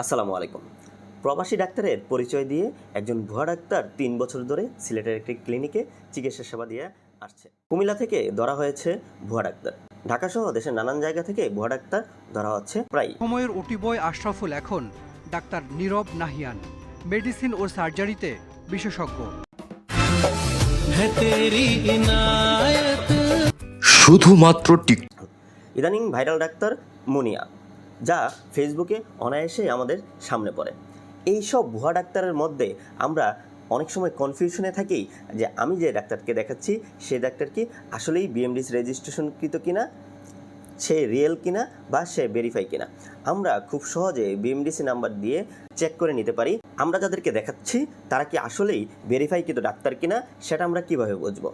আসসালামু আলাইকুম। প্রবাসী ডাক্তারের পরিচয় দিয়ে একজন ভুয়া ডাক্তার ৩ বছর ধরে সিলেটের একটি ক্লিনিকে চিকিৎসা সেবা দিয়ে আসছে। কুমিল্লা থেকে ধরা হয়েছে ভুয়া ডাক্তার। ঢাকাসহ দেশের নানান জায়গা থেকে ভুয়া ডাক্তার ধরা হচ্ছে প্রায়। সময়ের ওটি বয় আশরাফুল এখন ডাক্তার নীরব নাহিয়ান, মেডিসিন ও সার্জারিতে বিশেষজ্ঞ। শুধুমাত্র ইদানিং ভাইরাল ডাক্তার মুনিয়া, যা ফেসবুকে অনায়াসেই আমাদের সামনে পড়ে। এই সব ভুয়া ডাক্তারের মধ্যে আমরা অনেক সময় কনফিউশনে থাকি যে আমি যে ডাক্তারকে দেখাচ্ছি সেই ডাক্তার কি আসলেই বিএমডিসি রেজিস্ট্রেশনকৃত কিনা, সে রিয়েল কিনা বা সে ভেরিফাই কিনা। আমরা খুব সহজে বিএমডিসি নাম্বার দিয়ে চেক করে নিতে পারি আমরা যাদেরকে দেখাচ্ছি তারা কি আসলেই ভেরিফাইকৃত ডাক্তার কিনা, সেটা আমরা কিভাবে বুঝবো।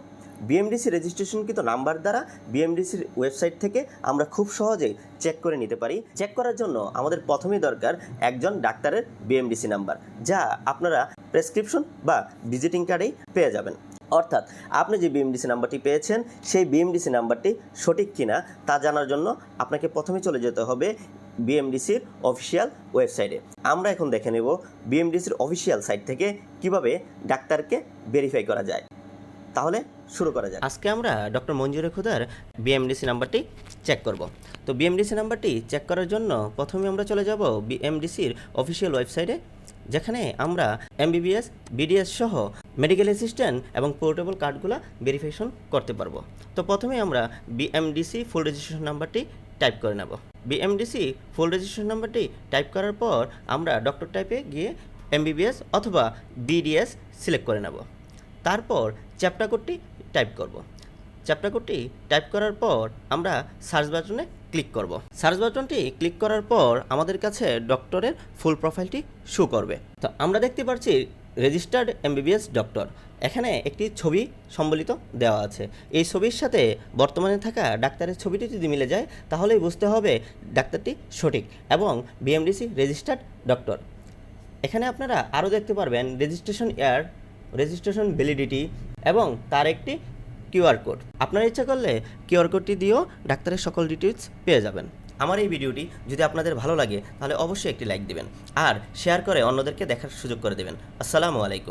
বিএমডিসি রেজিস্ট্রেশনকৃত নাম্বার দ্বারা বিএমডিসির ওয়েবসাইট থেকে আমরা খুব সহজেই চেক করে নিতে পারি। চেক করার জন্য আমাদের প্রথমেই দরকার একজন ডাক্তারের বিএমডিসি নাম্বার, যা আপনারা প্রেসক্রিপশন বা ভিজিটিং কার্ডেই পেয়ে যাবেন। অর্থাৎ আপনি যে বিএমডিসি নাম্বারটি পেয়েছেন সেই বিএমডিসি নাম্বারটি সঠিক কিনা তা জানার জন্য আপনাকে প্রথমে চলে যেতে হবে বিএমডিসির অফিসিয়াল ওয়েবসাইটে। আমরা এখন দেখে নেব বিএমডিসির অফিসিয়াল সাইট থেকে কিভাবে ডাক্তারকে ভেরিফাই করা যায়। তাহলে শুরু করা যায়। আজকে আমরা ডক্টর মঞ্জুরে খুদার বিএমডিসি নাম্বারটি চেক করব। তো বিএমডিসি নাম্বারটি চেক করার জন্য প্রথমে আমরা চলে যাব বিএমডিসির অফিসিয়াল ওয়েবসাইটে, যেখানে আমরা এমবিবিএস, বিডিএস সহ মেডিকেল অ্যাসিস্ট্যান্ট এবং পোর্টেবল কার্ডগুলো ভেরিফিকেশন করতে পারবো। তো প্রথমে আমরা বিএমডিসি ফুল রেজিস্ট্রেশন নাম্বারটি টাইপ করে নেব। বিএমডিসি ফুল রেজিস্ট্রেশন নাম্বারটি টাইপ করার পর আমরা ডক্টর টাইপে গিয়ে এমবিবিএস অথবা বিডিএস সিলেক্ট করে নেব। তারপর চ্যাপ্টার কোডটি টাইপ করব। চ্যাপ্টার কোডটি টাইপ করার পর আমরা সার্চ বাটনে ক্লিক করব। সার্চ বাটনটি ক্লিক করার পর আমাদের কাছে ডক্টরের ফুল প্রোফাইলটি শো করবে। তো আমরা দেখতে পাচ্ছি রেজিস্টার্ড এমবিবিএস ডক্টর। এখানে একটি ছবি সম্বলিত দেওয়া আছে। এই ছবির সাথে বর্তমানে থাকা ডাক্তারের ছবিটি যদি মিলে যায় তাহলেই বুঝতে হবে ডাক্তারটি সঠিক এবং বিএমডিসি রেজিস্টার্ড ডক্টর। এখানে আপনারা আরও দেখতে পারবেন রেজিস্ট্রেশন ইয়ার, রেজিস্ট্রেশন ভ্যালিডিটি এবং তার একটি কিউআর কোড। আপনারা ইচ্ছা করলে কিউআর কোডটি দিয়েও ডাক্তারের সকল ডিটেলস পেয়ে যাবেন। আমার এই ভিডিওটি যদি আপনাদের ভালো লাগে তাহলে অবশ্যই একটি লাইক দিবেন আর শেয়ার করে অন্যদেরকে দেখার সুযোগ করে দেবেন। আসসালামু আলাইকুম।